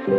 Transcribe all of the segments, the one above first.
Good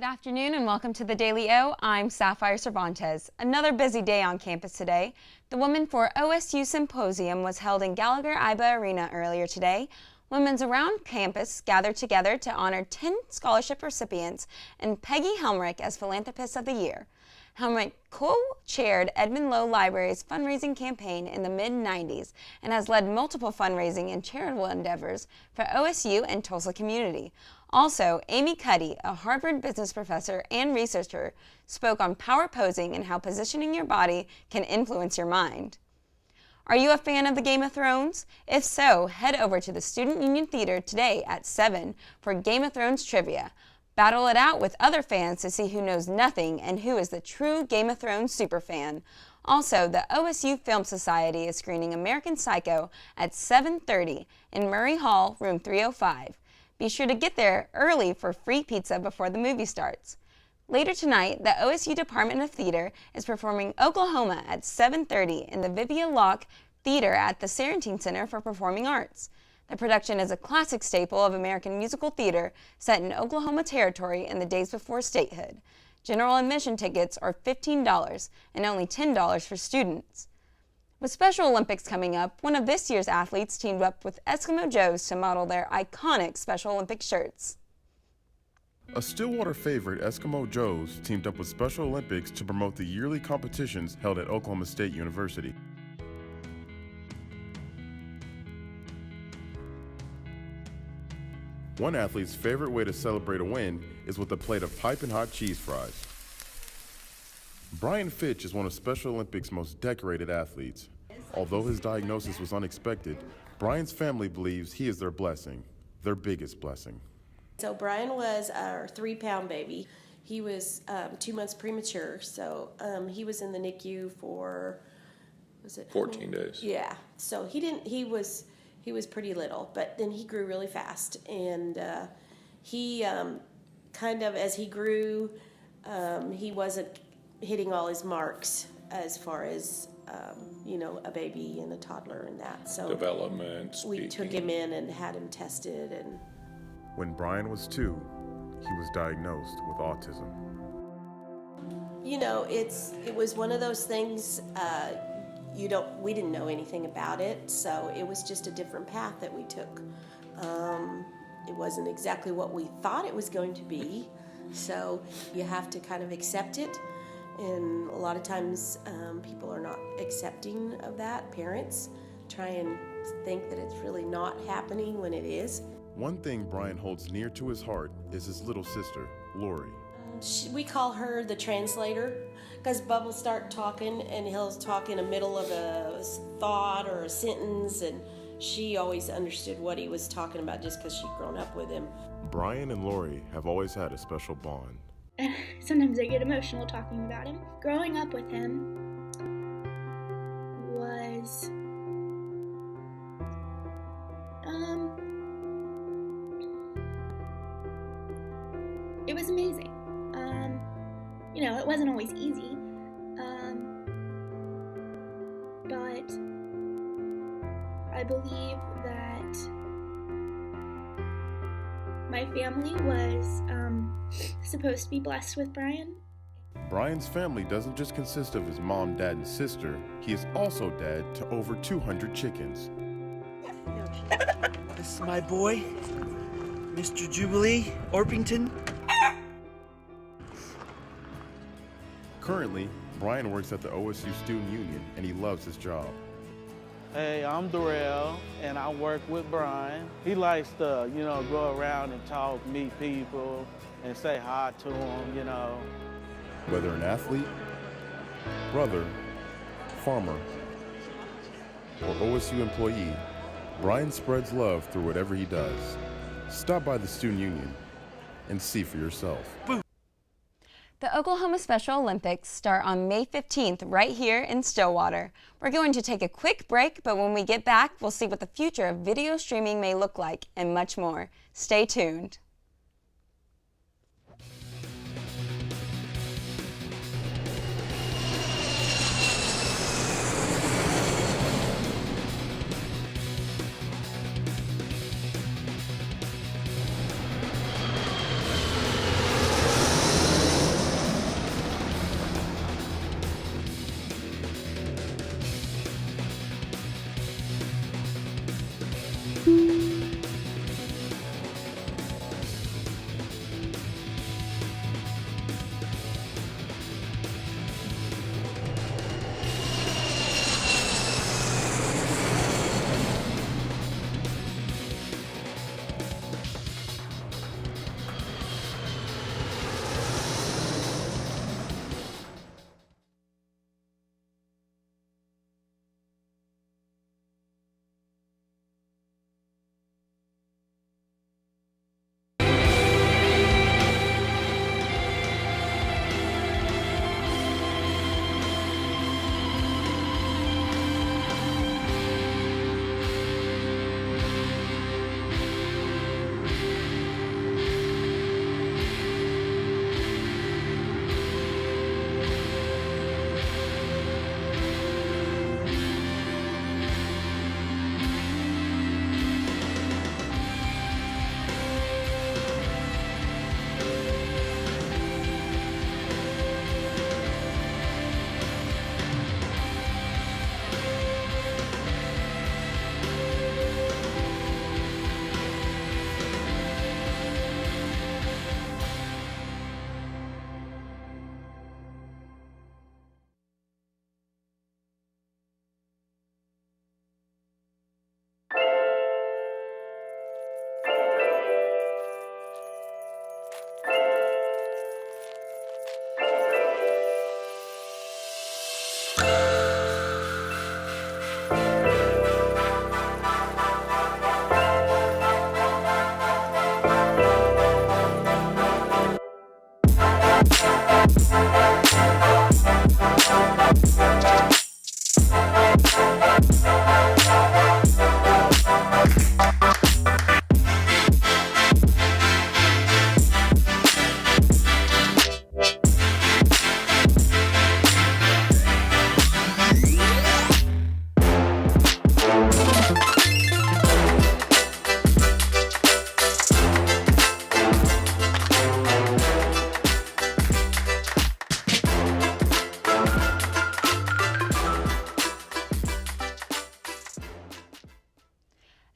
afternoon and welcome to the Daily O. I'm Sapphire Cervantes. Another busy day on campus today. The Women for OSU Symposium was held in Gallagher-Iba Arena earlier today. Women's around campus gathered together to honor 10 scholarship recipients and Peggy Helmrich as Philanthropist of the Year. Helmrich co-chaired Edmond Lowe Library's fundraising campaign in the mid-90s and has led multiple fundraising and charitable endeavors for OSU and Tulsa community. Also, Amy Cuddy, a Harvard business professor and researcher, spoke on power posing and how positioning your body can influence your mind. Are you a fan of the Game of Thrones? If so, head over to the Student Union Theater today at 7 for Game of Thrones trivia. Battle it out with other fans to see who knows nothing and who is the true Game of Thrones superfan. Also, the OSU Film Society is screening American Psycho at 7:30 in Murray Hall, room 305. Be sure to get there early for free pizza before the movie starts. Later tonight, the OSU Department of Theater is performing Oklahoma at 7:30 in the Vivia Locke Theater at the Sarantine Center for Performing Arts. The production is a classic staple of American musical theater set in Oklahoma Territory in the days before statehood. General admission tickets are $15 and only $10 for students. With Special Olympics coming up, one of this year's athletes teamed up with Eskimo Joe's to model their iconic Special Olympics shirts. A Stillwater favorite, Eskimo Joe's, teamed up with Special Olympics to promote the yearly competitions held at Oklahoma State University. One athlete's favorite way to celebrate a win is with a plate of piping hot cheese fries. Brian Fitch is one of Special Olympics' most decorated athletes. Although his diagnosis was unexpected, Brian's family believes he is their blessing, their biggest blessing. So Brian was our 3-pound baby. He was 2 months premature, so he was in the NICU for, 14 days. Yeah, so he was pretty little, but then he grew really fast, and he kind of, as he grew, he wasn't hitting all his marks as far as a baby and a toddler and that. So Development, speaking. We took him in and had him tested. And when Brian was 2, he was diagnosed with autism. It was one of those things. We didn't know anything about it, so it was just a different path that we took. It wasn't exactly what we thought it was going to be, so you have to kind of accept it. And a lot of times people are not accepting of that. Parents try and think that it's really not happening when it is. One thing Brian holds near to his heart is his little sister, Lori. We call her the translator, because Bub will start talking and he'll talk in the middle of a thought or a sentence, and she always understood what he was talking about just because she'd grown up with him. Brian and Lori have always had a special bond. And sometimes I get emotional talking about him. Growing up with him was it was amazing. It wasn't always easy, but I believe that my family was supposed to be blessed with Brian. Brian's family doesn't just consist of his mom, dad, and sister. He is also dad to over 200 chickens. This is my boy, Mr. Jubilee Orpington. Currently, Brian works at the OSU Student Union, and he loves his job. Hey, I'm Darrell, and I work with Brian. He likes to, go around and talk, meet people, and say hi to them, Whether an athlete, brother, farmer, or OSU employee, Brian spreads love through whatever he does. Stop by the Student Union and see for yourself. The Oklahoma Special Olympics start on May 15th right here in Stillwater. We're going to take a quick break, but when we get back, we'll see what the future of video streaming may look like and much more. Stay tuned.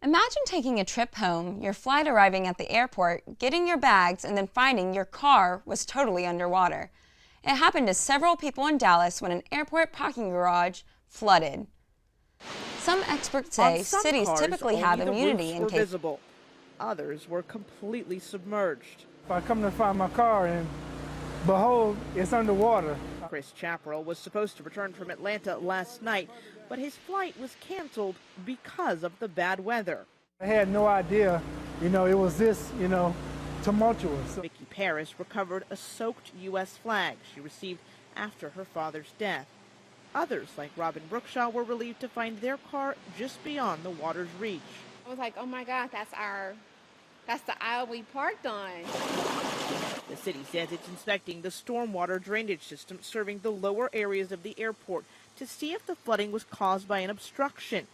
Imagine taking a trip home, your flight arriving at the airport, getting your bags, and then finding your car was totally underwater. It happened to several people in Dallas when an airport parking garage flooded. Some experts say cities typically have immunity in case. Visible. Others were completely submerged. I come to find my car and behold, it's underwater. Chris Chaparral was supposed to return from Atlanta last night, but his flight was canceled because of the bad weather. I had no idea, it was this, tumultuous. Vicki Paris recovered a soaked U.S. flag she received after her father's death. Others, like Robin Brookshaw, were relieved to find their car just beyond the water's reach. I was like, oh my God, that's our That's the aisle we parked on. The city says it's inspecting the stormwater drainage system serving the lower areas of the airport to see if the flooding was caused by an obstruction.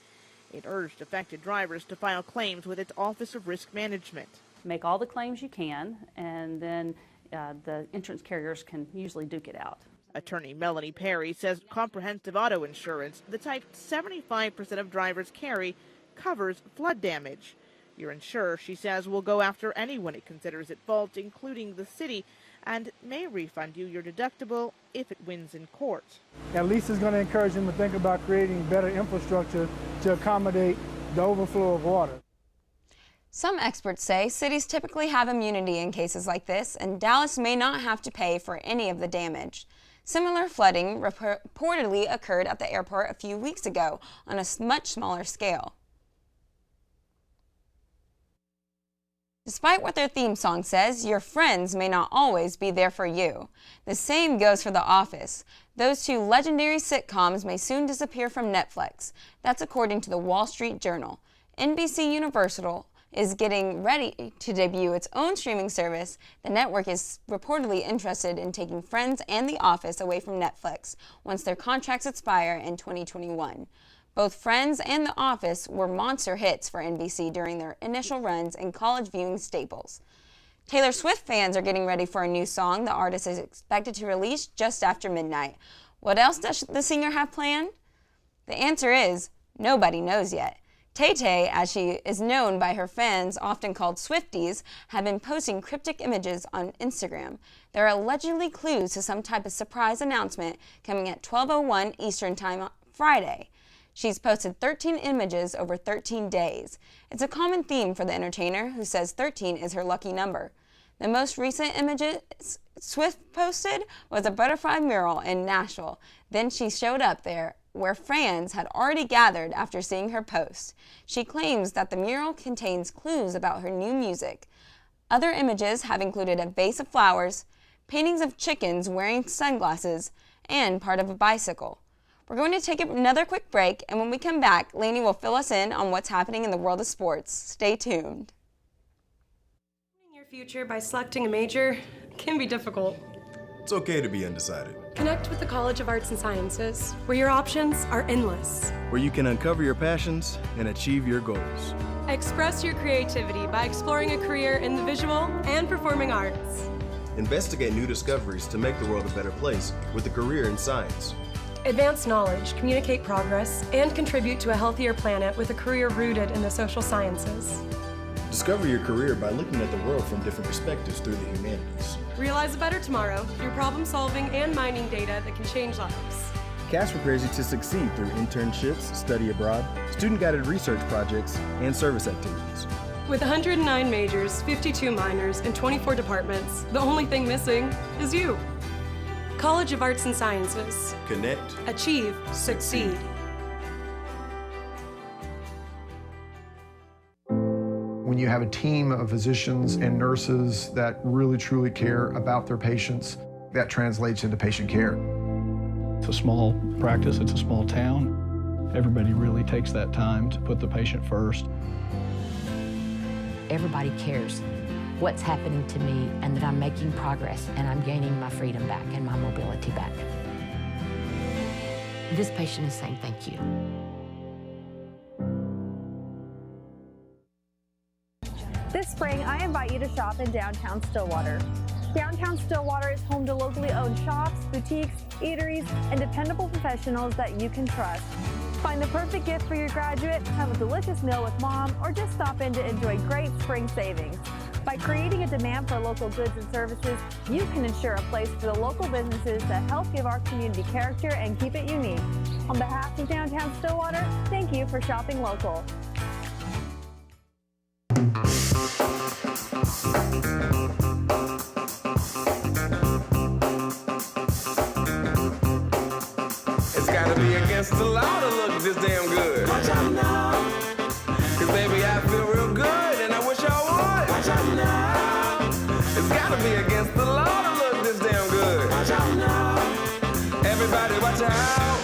It urged affected drivers to file claims with its Office of Risk Management. Make all the claims you can, and then the insurance carriers can usually duke it out. Attorney Melanie Perry says comprehensive auto insurance, the type 75% of drivers carry, covers flood damage. Your insurer, she says, will go after anyone it considers at fault, including the city, and may refund you your deductible if it wins in court. At least it's going to encourage them to think about creating better infrastructure to accommodate the overflow of water. Some experts say cities typically have immunity in cases like this, and Dallas may not have to pay for any of the damage. Similar flooding reportedly occurred at the airport a few weeks ago on a much smaller scale. Despite what their theme song says, your friends may not always be there for you. The same goes for The Office. Those two legendary sitcoms may soon disappear from Netflix. That's according to the Wall Street Journal. NBC Universal is getting ready to debut its own streaming service. The network is reportedly interested in taking Friends and The Office away from Netflix once their contracts expire in 2021. Both Friends and The Office were monster hits for NBC during their initial runs in college viewing staples. Taylor Swift fans are getting ready for a new song the artist is expected to release just after midnight. What else does the singer have planned? The answer is, nobody knows yet. Tay-Tay, as she is known by her fans, often called Swifties, have been posting cryptic images on Instagram. There are allegedly clues to some type of surprise announcement coming at 12:01 Eastern Time on Friday. She's posted 13 images over 13 days. It's a common theme for the entertainer, who says 13 is her lucky number. The most recent images Swift posted was a butterfly mural in Nashville. Then she showed up there where fans had already gathered after seeing her post. She claims that the mural contains clues about her new music. Other images have included a vase of flowers, paintings of chickens wearing sunglasses, and part of a bicycle. We're going to take another quick break, and when we come back, Lainey will fill us in on what's happening in the world of sports. Stay tuned. Your future by selecting a major can be difficult. It's okay to be undecided. Connect with the College of Arts and Sciences, where your options are endless. Where you can uncover your passions and achieve your goals. Express your creativity by exploring a career in the visual and performing arts. Investigate new discoveries to make the world a better place with a career in science. Advance knowledge, communicate progress, and contribute to a healthier planet with a career rooted in the social sciences. Discover your career by looking at the world from different perspectives through the humanities. Realize a better tomorrow through problem solving and mining data that can change lives. CAST prepares you to succeed through internships, study abroad, student-guided research projects, and service activities. With 109 majors, 52 minors, and 24 departments, the only thing missing is you. College of Arts and Sciences. Connect. Achieve. Succeed. When you have a team of physicians and nurses that really truly care about their patients, that translates into patient care. It's a small practice, it's a small town. Everybody really takes that time to put the patient first. Everybody cares what's happening to me and that I'm making progress and I'm gaining my freedom back and my mobility back. This patient is saying thank you. This spring, I invite you to shop in downtown Stillwater. Downtown Stillwater is home to locally owned shops, boutiques, eateries, and dependable professionals that you can trust. Find the perfect gift for your graduate, have a delicious meal with mom, or just stop in to enjoy great spring savings. By creating a demand for local goods and services, you can ensure a place for the local businesses that help give our community character and keep it unique. On behalf of Downtown Stillwater, thank you for shopping local. It's gotta be against the law to look this damn good. Watch out now. Cause baby, I feel real good and I wish I would. Watch out now. It's gotta be against the law to look this damn good. Watch out now. Everybody watch out.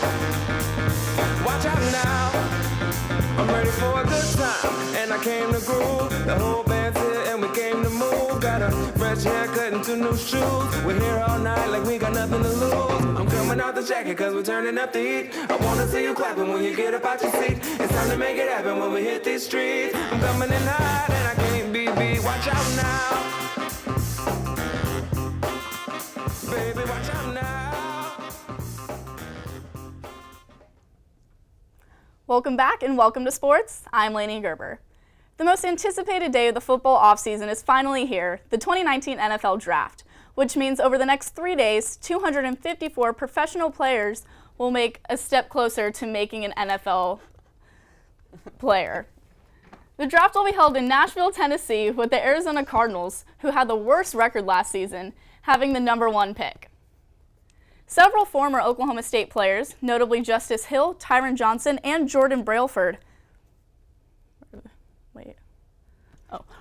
Watch out now. I'm ready for a good time and I came to groove. The whole band's here and a fresh haircut and 2 new shoes. We're here all night like we got nothing to lose. I'm coming out the jacket cause we're turning up the heat. I wanna see you clapping when you get up out your seat. It's time to make it happen when we hit these streets. I'm coming in hot and I can't be beat. Watch out now. Baby, watch out now. Welcome back and welcome to sports. I'm Lainey Gerber. The most anticipated day of the football offseason is finally here, the 2019 NFL Draft, which means over the next 3 days, 254 professional players will make a step closer to making an NFL player. The draft will be held in Nashville, Tennessee, with the Arizona Cardinals, who had the worst record last season, having the #1 pick. Several former Oklahoma State players, notably Justice Hill, Tyron Johnson, and Jordan Brailford,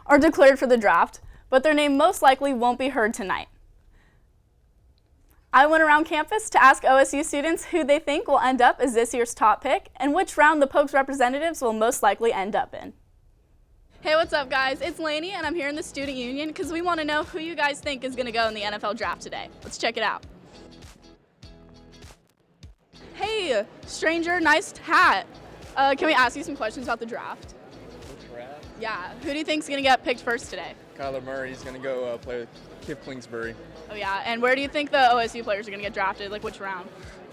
are declared for the draft, but their name most likely won't be heard tonight. I went around campus to ask OSU students who they think will end up as this year's top pick and which round the Pokes representatives will most likely end up in. Hey, what's up, guys? It's Lainey, and I'm here in the Student Union because we want to know who you guys think is going to go in the NFL Draft today. Let's check it out. Hey, stranger, nice hat. Can we ask you some questions about the draft? Draft? Yeah. Who do you think is going to get picked first today? Kyler Murray's going to go play with Kip Kingsbury. Oh, yeah. And where do you think the OSU players are going to get drafted? Like, which round?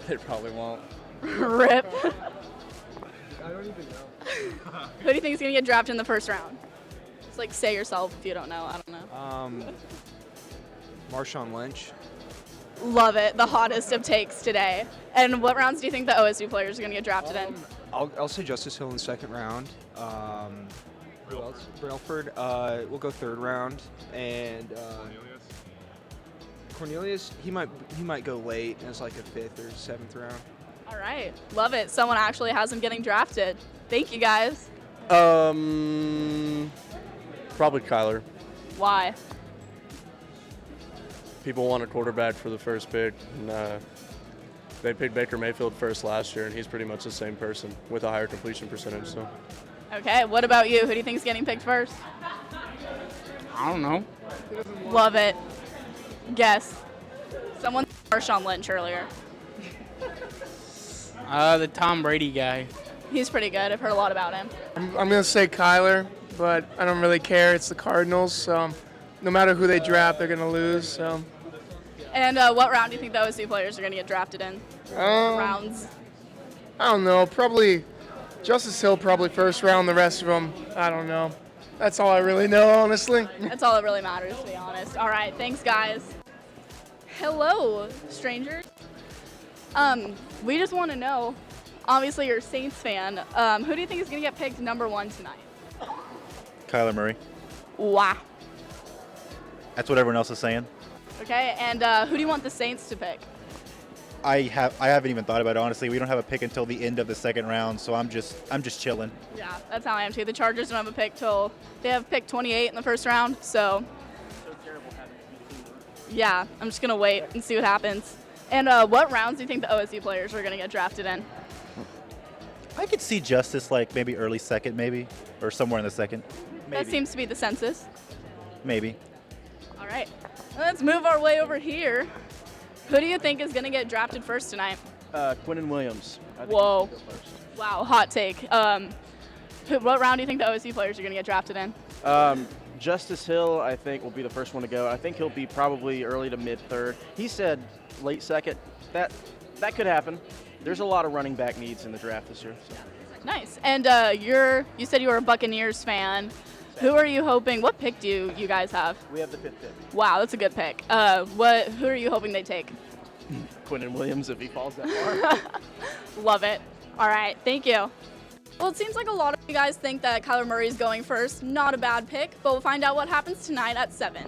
They probably won't. Rip. I don't even know. Who do you think is going to get drafted in the first round? It's like, say yourself if you don't know. I don't know. Marshawn Lynch. Love it. The hottest of takes today. And what rounds do you think the OSU players are going to get drafted in? I'll say Justice Hill in the second round. Who else? Brailford. We'll go third round. And Cornelius, he might go late as like a 5th or 7th round. All right. Love it. Someone actually has him getting drafted. Thank you, guys. Probably Kyler. Why? People want a quarterback for the first pick. And, they picked Baker Mayfield first last year, and he's pretty much the same person with a higher completion percentage. So. Okay. What about you? Who do you think is getting picked first? I don't know. Love it. Guess. Someone Marshawn Lynch earlier. The Tom Brady guy. He's pretty good. I've heard a lot about him. I'm going to say Kyler, but I don't really care. It's the Cardinals, so no matter who they draft, they're going to lose. So. And what round do you think the OSU players are going to get drafted in? Rounds? I don't know. Probably Justice Hill, probably first round. The rest of them, I don't know. That's all I really know, honestly. That's all that really matters, to be honest. All right, thanks, guys. Hello, strangers. We just want to know, obviously you're a Saints fan, who do you think is going to get picked #1 tonight? Kyler Murray. Wow. That's what everyone else is saying. Okay, and who do you want the Saints to pick? I haven't even thought about it, honestly. We don't have a pick until the end of the second round, so I'm just chilling. Yeah, that's how I am too. The Chargers don't have a pick till they have pick 28 in the first round, so yeah, I'm just gonna wait and see what happens. And what rounds do you think the OSU players are gonna get drafted in? I could see Justice like maybe early second, maybe, or somewhere in the second. Maybe. That seems to be the census. Maybe. All right, let's move our way over here. Who do you think is going to get drafted first tonight? Quinnen Williams. Whoa. Wow, hot take. What round do you think the OSU players are going to get drafted in? Justice Hill, I think, will be the first one to go. I think he'll be probably early to mid-third. He said late second. That could happen. There's a lot of running back needs in the draft this year. So. Nice. And you said you were a Buccaneers fan. Who are you hoping? What pick do you guys have? We have the 5th pick. Wow, that's a good pick. Who are you hoping they take? Quinnen Williams, if he falls that far. Love it. All right, thank you. Well, it seems like a lot of you guys think that Kyler Murray is going first. Not a bad pick, but we'll find out what happens tonight at 7.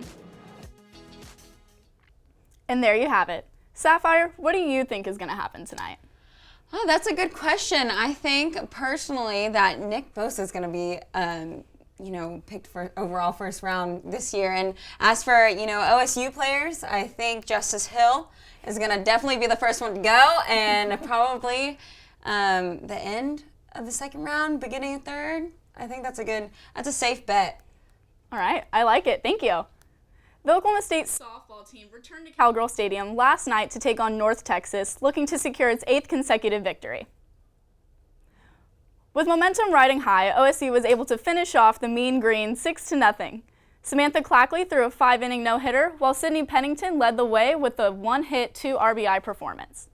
And there you have it. Sapphire, what do you think is going to happen tonight? Oh, that's a good question. I think personally that Nick Bosa is going to be picked for overall first round this year. And as for, OSU players, I think Justice Hill is going to definitely be the first one to go, and probably the end of the second round, beginning of third. I think that's a safe bet. All right, I like it. Thank you. The Oklahoma State softball team returned to Cowgirl Stadium last night to take on North Texas, looking to secure its 8th consecutive victory. With momentum riding high, OSU was able to finish off the Mean Green 6-0. Samantha Clackley threw a 5-inning no-hitter, while Sydney Pennington led the way with a 1-hit, 2 RBI performance.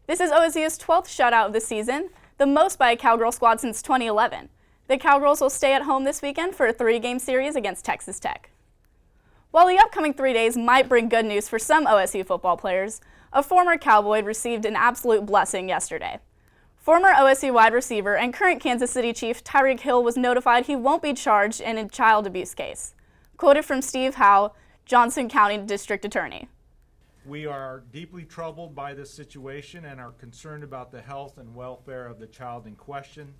This is OSU's 12th shutout of the season, the most by a Cowgirl squad since 2011. The Cowgirls will stay at home this weekend for a 3-game series against Texas Tech. While the upcoming 3 days might bring good news for some OSU football players, a former Cowboy received an absolute blessing yesterday. Former OSU wide receiver and current Kansas City Chief Tyreek Hill was notified he won't be charged in a child abuse case. Quoted from Steve Howe, Johnson County District Attorney. We are deeply troubled by this situation and are concerned about the health and welfare of the child in question.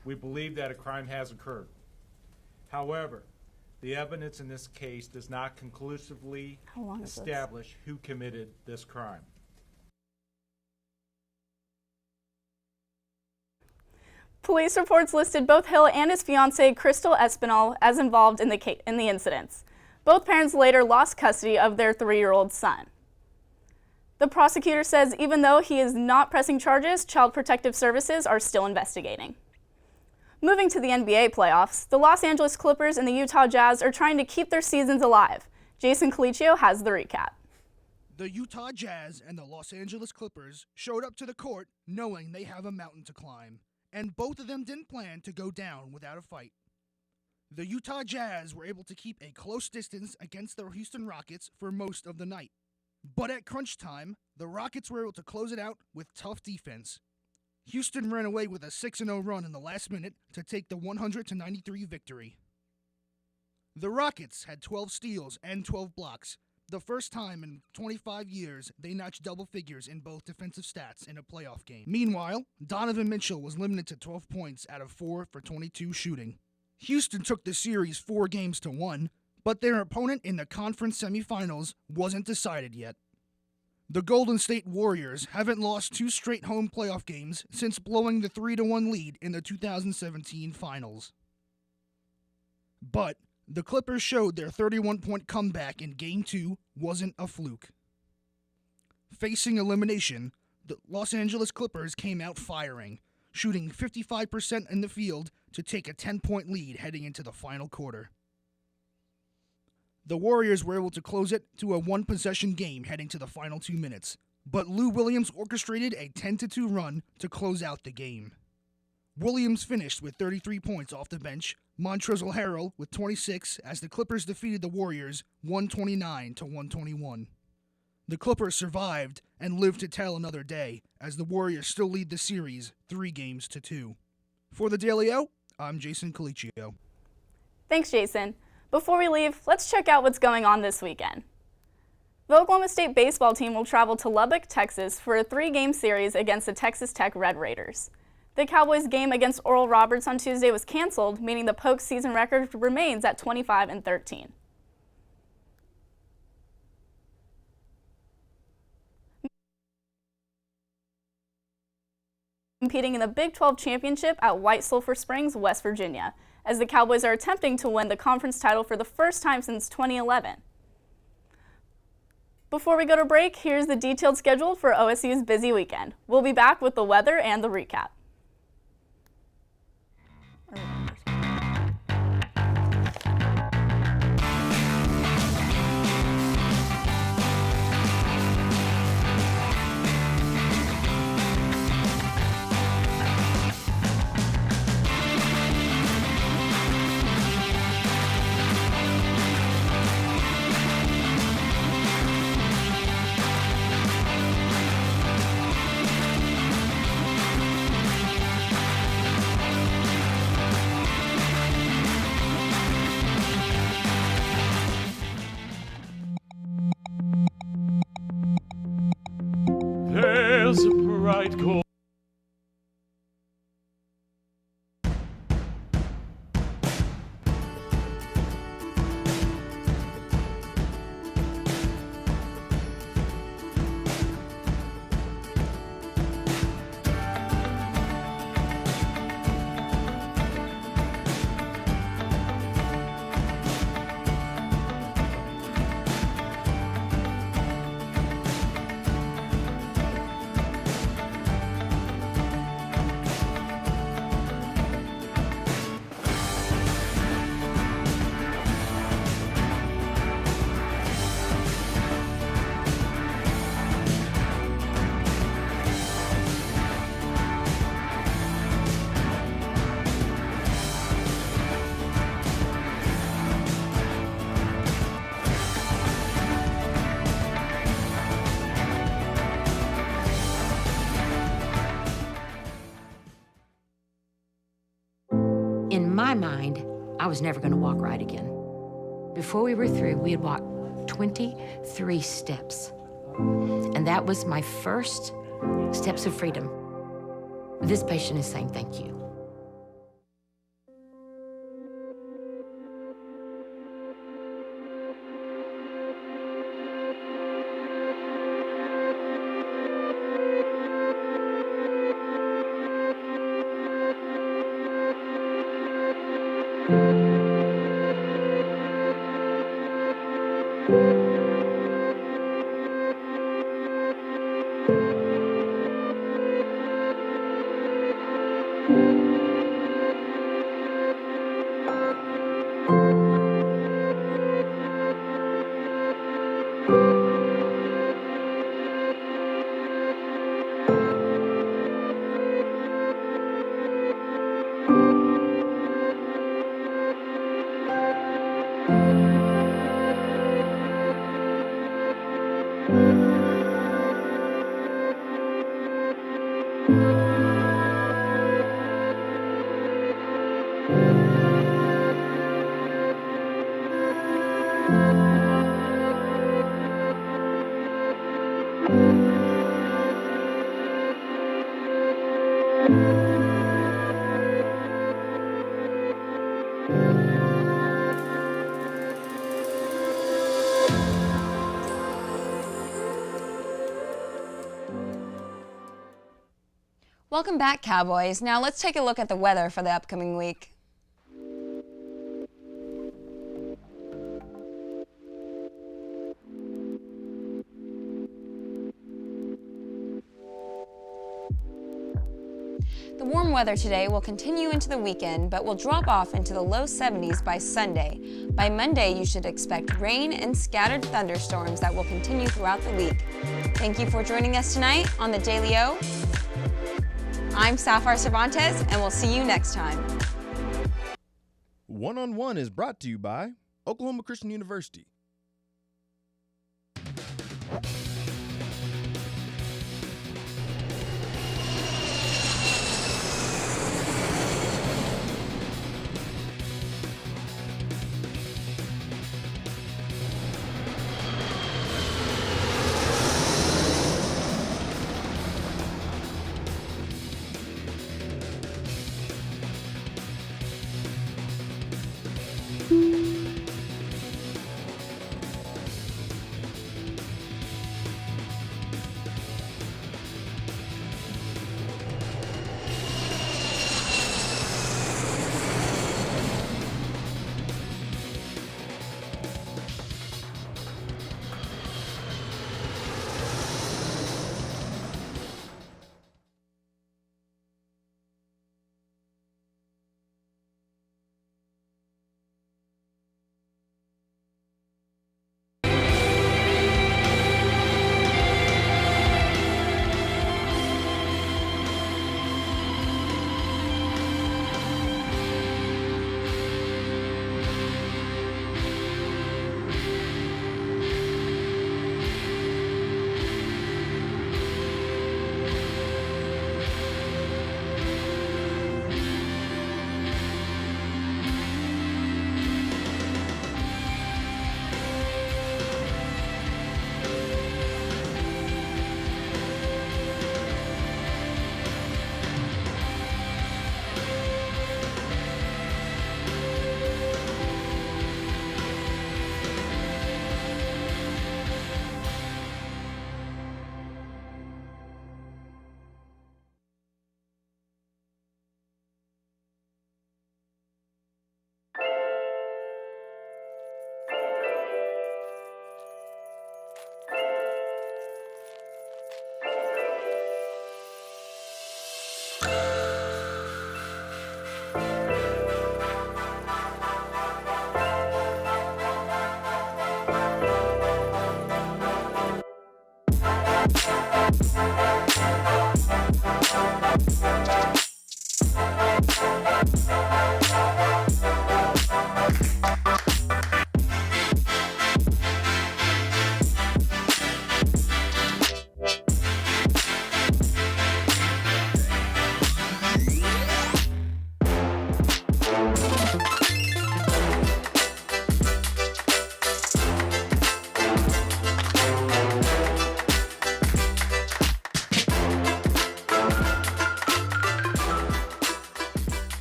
We believe that a crime has occurred. However, the evidence in this case does not conclusively establish who committed this crime. Police reports listed both Hill and his fiancée, Crystal Espinal, as involved in the incidents. Both parents later lost custody of their 3-year-old son. The prosecutor says even though he is not pressing charges, Child Protective Services are still investigating. Moving to the NBA playoffs, the Los Angeles Clippers and the Utah Jazz are trying to keep their seasons alive. Jason Calicchio has the recap. The Utah Jazz and the Los Angeles Clippers showed up to the court knowing they have a mountain to climb, and both of them didn't plan to go down without a fight. The Utah Jazz were able to keep a close distance against the Houston Rockets for most of the night. But at crunch time, the Rockets were able to close it out with tough defense. Houston ran away with a 6-0 run in the last minute to take the 100-93 victory. The Rockets had 12 steals and 12 blocks, the first time in 25 years they notched double figures in both defensive stats in a playoff game. Meanwhile, Donovan Mitchell was limited to 12 points out of 4 for 22 shooting. Houston took the series 4-1, but their opponent in the conference semifinals wasn't decided yet. The Golden State Warriors haven't lost 2 straight home playoff games since blowing the 3-1 lead in the 2017 finals. But the Clippers showed their 31-point comeback in Game 2 wasn't a fluke. Facing elimination, the Los Angeles Clippers came out firing, shooting 55% in the field to take a 10-point lead heading into the final quarter. The Warriors were able to close it to a 1-possession game heading to the final 2 minutes, but Lou Williams orchestrated a 10-2 run to close out the game. Williams finished with 33 points off the bench, Montrezl Harrell with 26 as the Clippers defeated the Warriors 129-121. The Clippers survived and lived to tell another day as the Warriors still lead the series 3-2. For the Daily O, I'm Jason Calicchio. Thanks, Jason. Before we leave, let's check out what's going on this weekend. The Oklahoma State baseball team will travel to Lubbock, Texas for a 3-game series against the Texas Tech Red Raiders. The Cowboys' game against Oral Roberts on Tuesday was canceled, meaning the Pokes' season record remains at 25-13. Competing in the Big 12 Championship at White Sulphur Springs, West Virginia, as the Cowboys are attempting to win the conference title for the first time since 2011. Before we go to break, here's the detailed schedule for OSU's busy weekend. We'll be back with the weather and the recap. There's a bright goal. mind, I was never going to walk right again. Before we were through, we had walked 23 steps. And that was my first steps of freedom. This patient is saying thank you. Welcome back, Cowboys. Now let's take a look at the weather for the upcoming week. The warm weather today will continue into the weekend, but will drop off into the low 70s by Sunday. By Monday, you should expect rain and scattered thunderstorms that will continue throughout the week. Thank you for joining us tonight on the Daily O. I'm Sapphire Cervantes, and we'll see you next time. One-on-One is brought to you by Oklahoma Christian University.